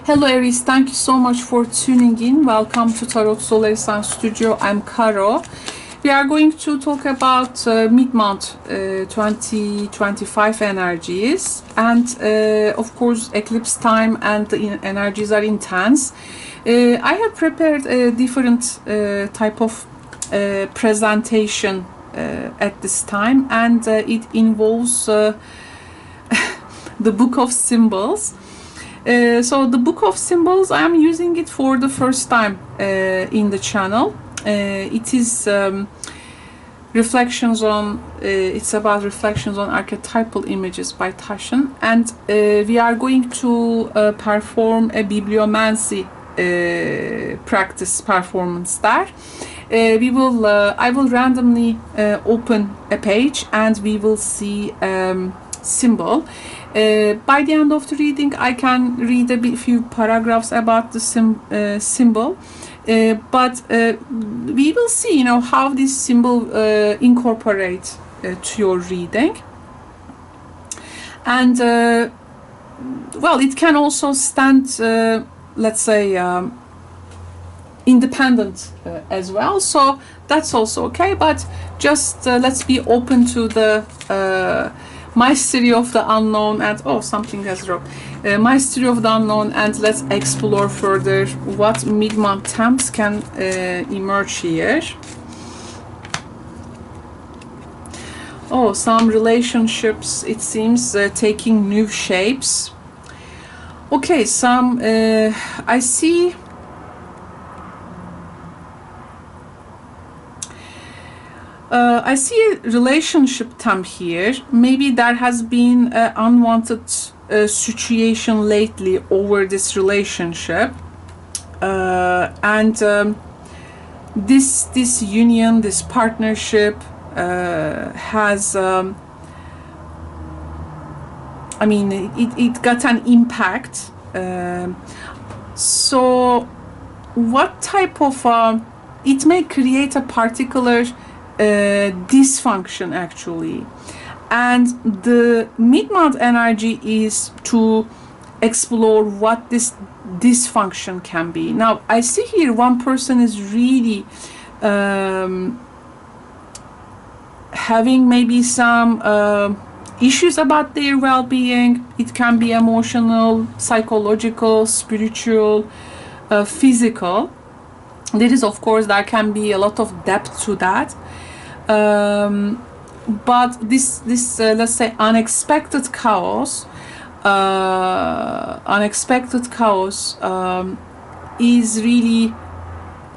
Hello Aries, thank you so much for tuning in. Welcome to Tarot Solar Sun Studio. I'm Karo. We are going to talk about mid-month 2025 energies, and of course eclipse time, and the energies are intense. I have prepared a different type of presentation at this time, and it involves the Book of Symbols. So the Book of Symbols, I am using it for the first time in the channel. It is reflections on, it's about reflections on archetypal images by Taschen, and we are going to perform a bibliomancy practice performance there. I will randomly open a page and we will see symbol. By the end of the reading, I can read a few paragraphs about the symbol, but we will see, how this symbol incorporates to your reading. And well, it can also stand, let's say, independent as well. So that's also okay. But just let's be open to the mystery of the unknown, and oh, something has dropped. Mystery of the unknown, and let's explore further what mid-month temps can emerge here. Oh, some relationships, it seems, taking new shapes. Okay, some I see. I see a relationship temp here. Maybe there has been an unwanted situation lately over this relationship, and this union, this partnership has, I mean, it got an impact. So what type of it may create a particular dysfunction actually, and the mid-month energy is to explore what this dysfunction can be. Now I see here one person is really having maybe some issues about their well-being. It can be emotional, psychological, spiritual, physical. There is, of course, there can be a lot of depth to that. But this let's say unexpected chaos is really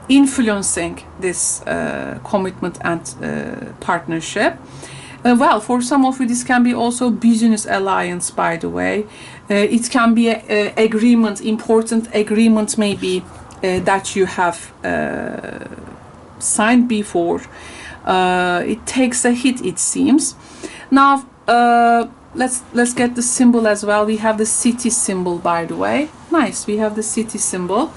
influencing this commitment and partnership. Well, for some of you this can be also business alliance, by the way. It can be a agreement, important agreement maybe, that you have signed before. It takes a hit, it seems. Now let's get the symbol as well. We have the city symbol, by the way. Nice, we have the city symbol.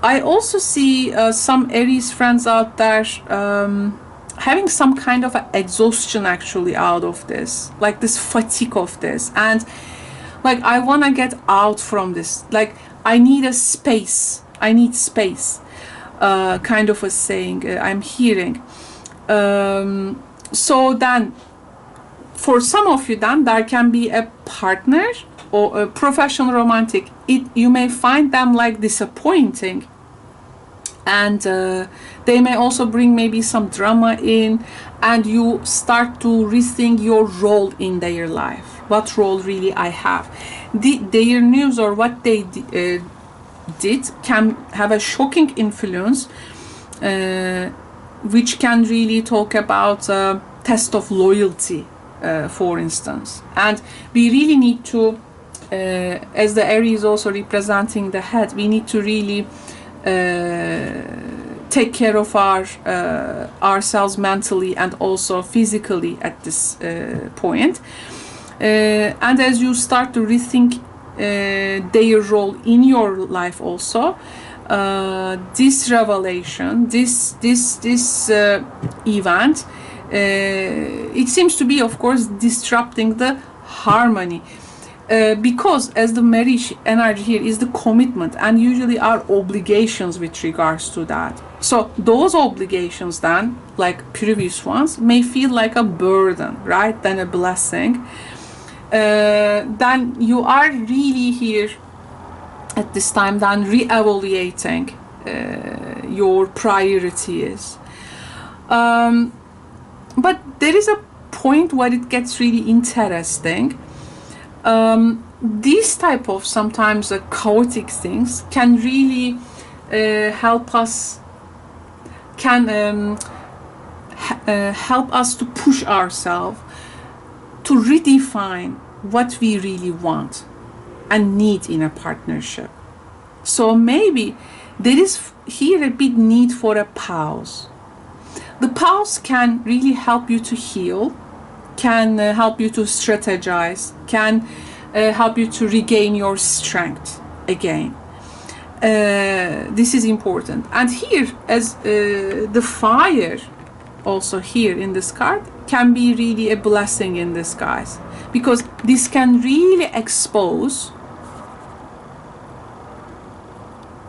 I also see some Aries friends out there having some kind of exhaustion actually out of this, like this fatigue of this, and like I want to get out from this, like I need a space, I need space, kind of a saying I'm hearing. So then for some of you, then there can be a partner or a professional romantic. You may find them like disappointing, and they may also bring maybe some drama in, and you start to rethink your role in their life. What role really I have? Their news or what they did can have a shocking influence, which can really talk about a test of loyalty, for instance. And we really need to, as the Aries is also representing the head, we need to really take care of ourselves mentally and also physically at this point. And as you start to rethink their role in your life also, this revelation, this event, it seems to be, of course, disrupting the harmony. because as the marriage energy here is the commitment and usually our obligations with regards to that. So those obligations then, like previous ones, may feel like a burden, right, than a blessing. Then you are really here at this time then re-evaluating your priorities. But there is a point where it gets really interesting. These type of sometimes chaotic things can really help us to push ourselves to redefine what we really want and need in a partnership. So maybe there is here a big need for a pause. The pause can really help you to heal, can help you to strategize, can help you to regain your strength again. This is important. And here, as the fire also here in this card can be really a blessing in disguise, because this can really expose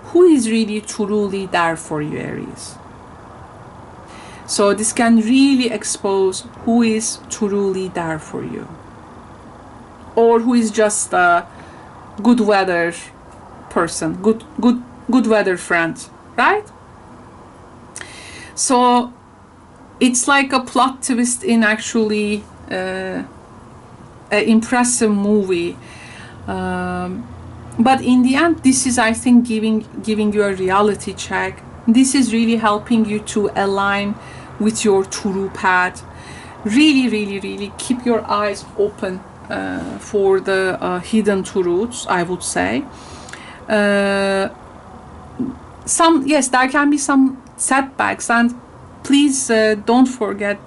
who is really truly there for you, Aries. So this can really expose who is truly there for you, or who is just a good weather person, good weather friend, right? So it's like a plot twist in actually an impressive movie. But in the end, this is, I think, giving you a reality check. This is really helping you to align with your true path. Really keep your eyes open for the hidden truths, I would say. Yes, there can be some setbacks, and please don't forget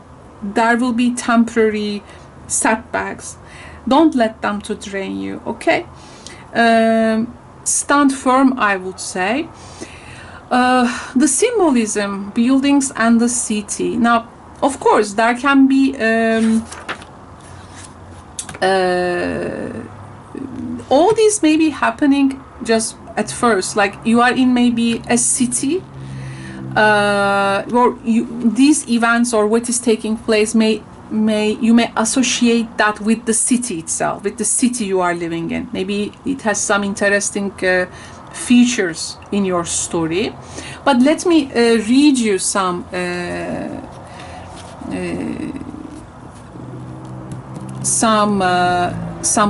there will be temporary setbacks. Don't let them to drain you, okay? Stand firm, I would say. The symbolism, buildings and the city. Now, of course, there can be all this may be happening just at first, like you are in maybe a city, or these events or what is taking place you may associate that with the city itself, with the city you are living in. Maybe it has some interesting features in your story. But let me read you some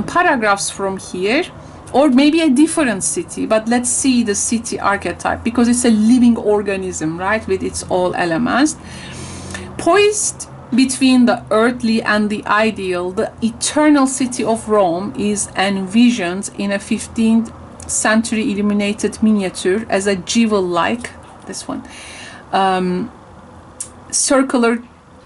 paragraphs from here, or maybe a different city, but let's see the city archetype, because it's a living organism, right, with its all elements. Poised between the earthly and the ideal, the eternal city of Rome is envisioned in a 15th century illuminated miniature as a jewel-like, this one, circular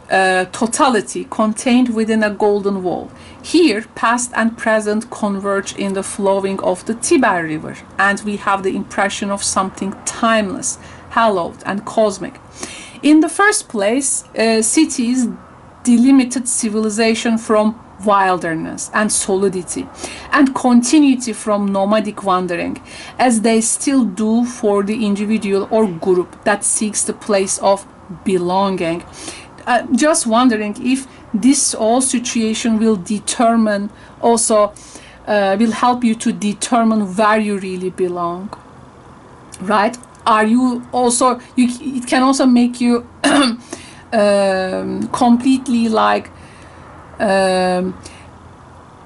totality contained within a golden wall. Here, past and present converge in the flowing of the Tiber River, and we have the impression of something timeless, hallowed, and cosmic. In the first place, cities delimited civilization from wilderness and solidity, and continuity from nomadic wandering, as they still do for the individual or group that seeks the place of belonging. Just wondering if this whole situation will determine also, will help you to determine where you really belong, right? Are you also, it can also make you completely like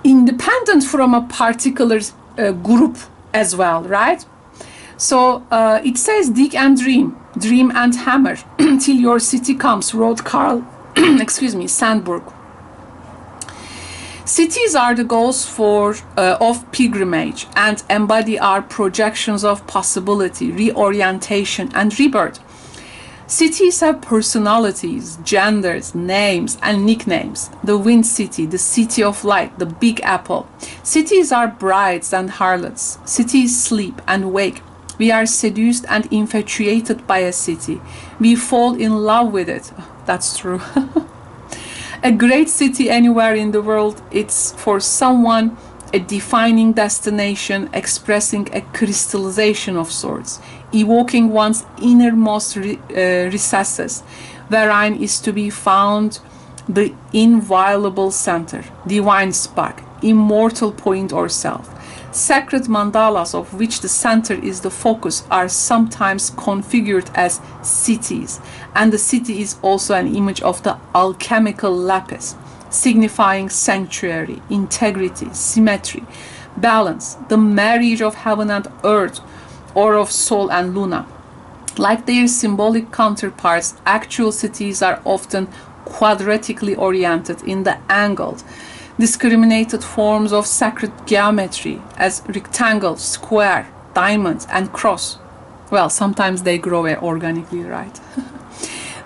independent from a particular group as well, right? So it says dig and dream and hammer till your city comes, wrote Carl Sandburg. Cities are the goals of pilgrimage and embody our projections of possibility, reorientation, and rebirth. Cities have personalities, genders, names, and nicknames. The Wind City, the City of Light, the Big Apple. Cities are brides and harlots. Cities sleep and wake. We are seduced and infatuated by a city. We fall in love with it. That's true. A great city anywhere in the world, it's for someone a defining destination expressing a crystallization of sorts, evoking one's innermost recesses, wherein is to be found the inviolable center, divine spark, immortal point or self. Sacred mandalas, of which the center is the focus, are sometimes configured as cities, and the city is also an image of the alchemical lapis, signifying sanctuary, integrity, symmetry, balance, the marriage of heaven and earth, or of Sol and Luna. Like their symbolic counterparts, actual cities are often quadratically oriented in the angled, discriminated forms of sacred geometry as rectangle, square, diamond, and cross. Well, sometimes they grow organically, right?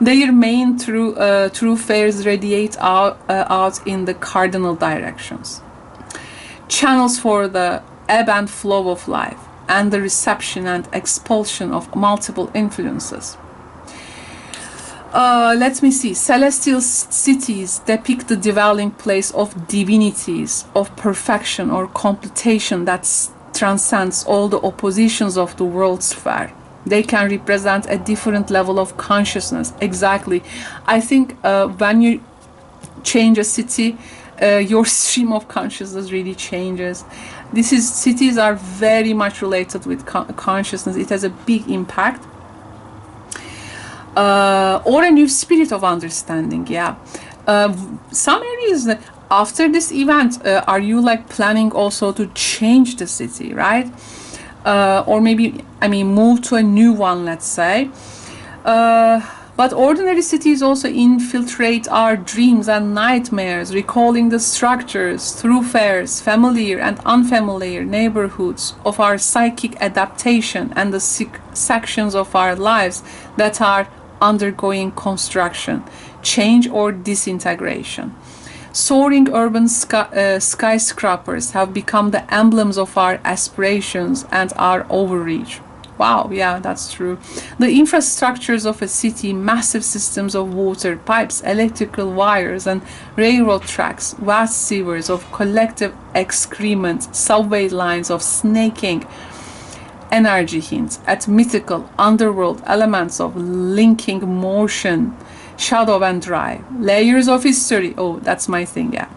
Their main thoroughfares radiate out in the cardinal directions, channels for the ebb and flow of life, and the reception and expulsion of multiple influences. Let me see. Celestial cities depict the dwelling place of divinities, of perfection or completion that transcends all the oppositions of the world sphere. They can represent a different level of consciousness. Exactly. I think when you change a city, your stream of consciousness really changes. Cities are very much related with consciousness. It has a big impact. Or a new spirit of understanding, yeah. Some areas after this event, are you like planning also to change the city, right? Or maybe, I mean, move to a new one, let's say. But ordinary cities also infiltrate our dreams and nightmares, recalling the structures, thoroughfares, familiar and unfamiliar neighborhoods of our psychic adaptation and the sections of our lives that are undergoing construction, change, or disintegration. Soaring urban skyscrapers have become the emblems of our aspirations and our overreach. Wow, yeah, that's true. The infrastructures of a city, massive systems of water, pipes, electrical wires, and railroad tracks, vast sewers of collective excrement, subway lines of snaking energy hints at mythical underworld elements of linking motion, shadow and drive, layers of history. Oh, that's my thing, yeah.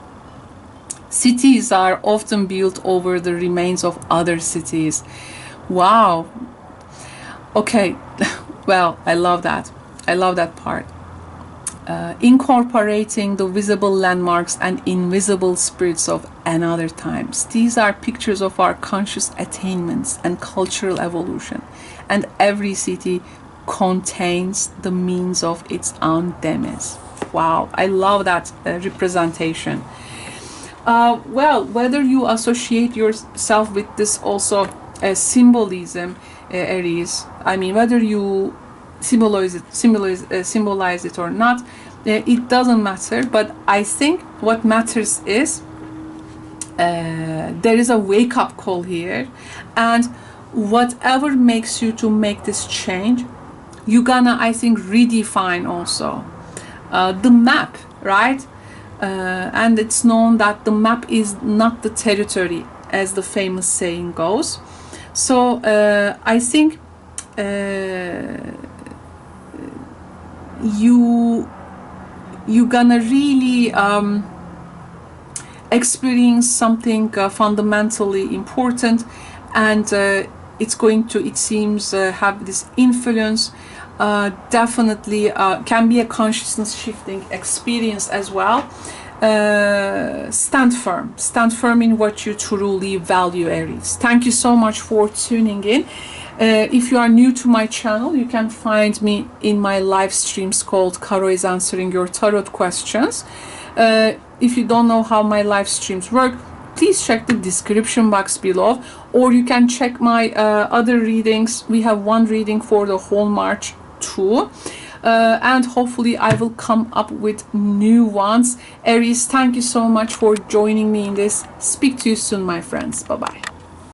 Cities are often built over the remains of other cities. Wow. Okay, well, I love that. I love that part. Incorporating the visible landmarks and invisible spirits of another times. These are pictures of our conscious attainments and cultural evolution, and every city contains the means of its own demise. Wow, I love that representation. Well, whether you associate yourself with this also symbolism, Aries, I mean, whether you symbolize it or not, it doesn't matter. But I think what matters is there is a wake-up call here, and whatever makes you to make this change, you're gonna, I think, redefine also the map, right? And it's known that the map is not the territory, as the famous saying goes. So I think you're gonna really experience something fundamentally important, and it's going to, it seems, have this influence. Definitely can be a consciousness shifting experience as well. Stand firm in what you truly value, Aries. Thank you so much for tuning in. If you are new to my channel, you can find me in my live streams called Karo is Answering Your Tarot Questions. If you don't know how my live streams work, please check the description box below, or you can check my other readings. We have one reading for the whole March too, and hopefully I will come up with new ones. Aries, thank you so much for joining me in this. Speak to you soon, my friends. Bye bye.